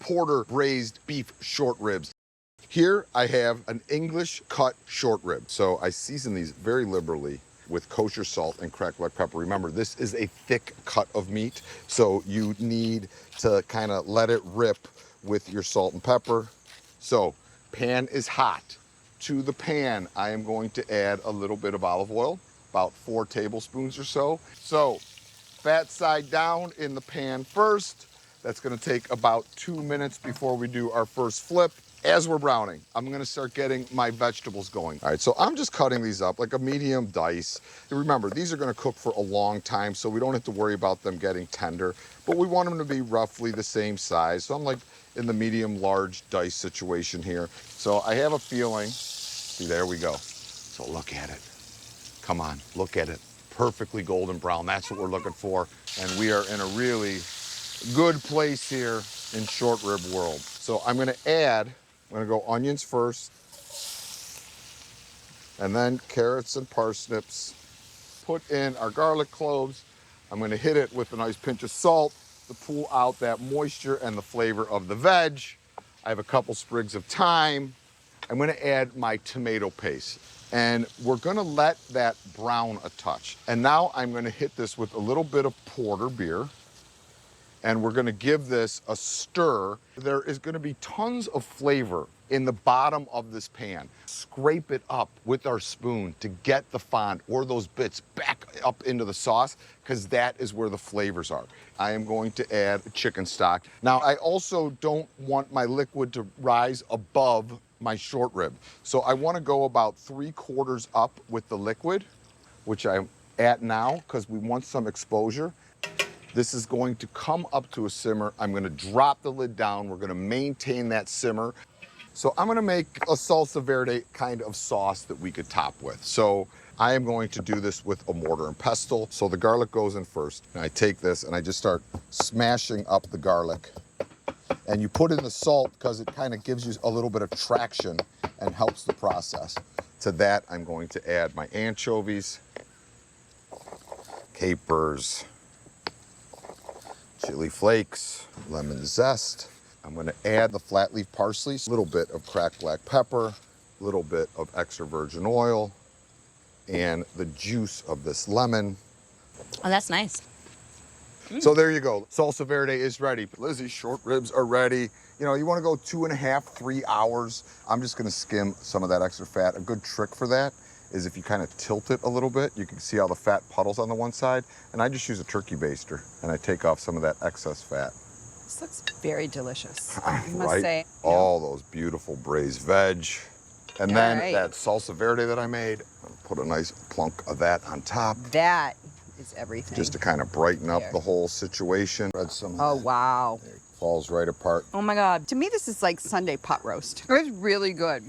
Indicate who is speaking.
Speaker 1: Porter-Braised beef short ribs. Here I have an English cut short rib. So I season these very liberally with kosher salt and cracked black pepper. Remember, this is a thick cut of meat, so you need to kind of let it rip with your salt and pepper. So, pan is hot. To the pan, I am going to add a little bit of olive oil, about 4 tablespoons or so. So, fat side down in the pan first. That's gonna take about 2 minutes before we do our first flip. As we're browning, I'm gonna start getting my vegetables going. All right, so I'm just cutting these up like a medium dice. Remember, these are gonna cook for a long time, so we don't have to worry about them getting tender, but we want them to be roughly the same size. So I'm like in the medium large dice situation here. So I have a feeling, see, there we go. So look at it. Come on, look at it. Perfectly golden brown, that's what we're looking for. And we are in a really good place here in short rib world. So I'm gonna go onions first, and then carrots and parsnips. Put in our garlic cloves. I'm gonna hit it with a nice pinch of salt to pull out that moisture and the flavor of the veg. I have a couple sprigs of thyme. I'm gonna add my tomato paste. And we're gonna let that brown a touch. And now I'm gonna hit this with a little bit of porter beer. And we're gonna give this a stir. There is gonna be tons of flavor in the bottom of this pan. Scrape it up with our spoon to get the fond or those bits back up into the sauce, because that is where the flavors are. I am going to add chicken stock. Now, I also don't want my liquid to rise above my short rib. So I wanna go about 3/4 up with the liquid, which I'm at now, because we want some exposure. This is going to come up to a simmer. I'm gonna drop the lid down. We're gonna maintain that simmer. So I'm gonna make a salsa verde kind of sauce that we could top with. So I am going to do this with a mortar and pestle. So the garlic goes in first. And I take this and I just start smashing up the garlic. And you put in the salt because it kind of gives you a little bit of traction and helps the process. To that, I'm going to add my anchovies, capers, chili flakes, lemon zest. I'm gonna add the flat leaf parsley, a little bit of cracked black pepper, a little bit of extra virgin oil, and the juice of this lemon.
Speaker 2: Oh, that's nice.
Speaker 1: So there you go. Salsa verde is ready. Lizzie's short ribs are ready. You know, you wanna go 2.5, 3 hours. I'm just gonna skim some of that extra fat. A good trick for that is if you kind of tilt it a little bit, you can see how the fat puddles on the one side. And I just use a turkey baster and I take off some of that excess fat.
Speaker 3: This looks very delicious, I must
Speaker 1: Right?
Speaker 3: say.
Speaker 1: All those beautiful braised veg. And then that salsa verde that I made, I'll put a nice plunk of that on top.
Speaker 3: That is everything.
Speaker 1: Just to kind of brighten up the whole situation. Add some.
Speaker 3: Oh, wow.
Speaker 1: Falls right apart.
Speaker 3: Oh my God. To me, this is like Sunday pot roast. It's really good.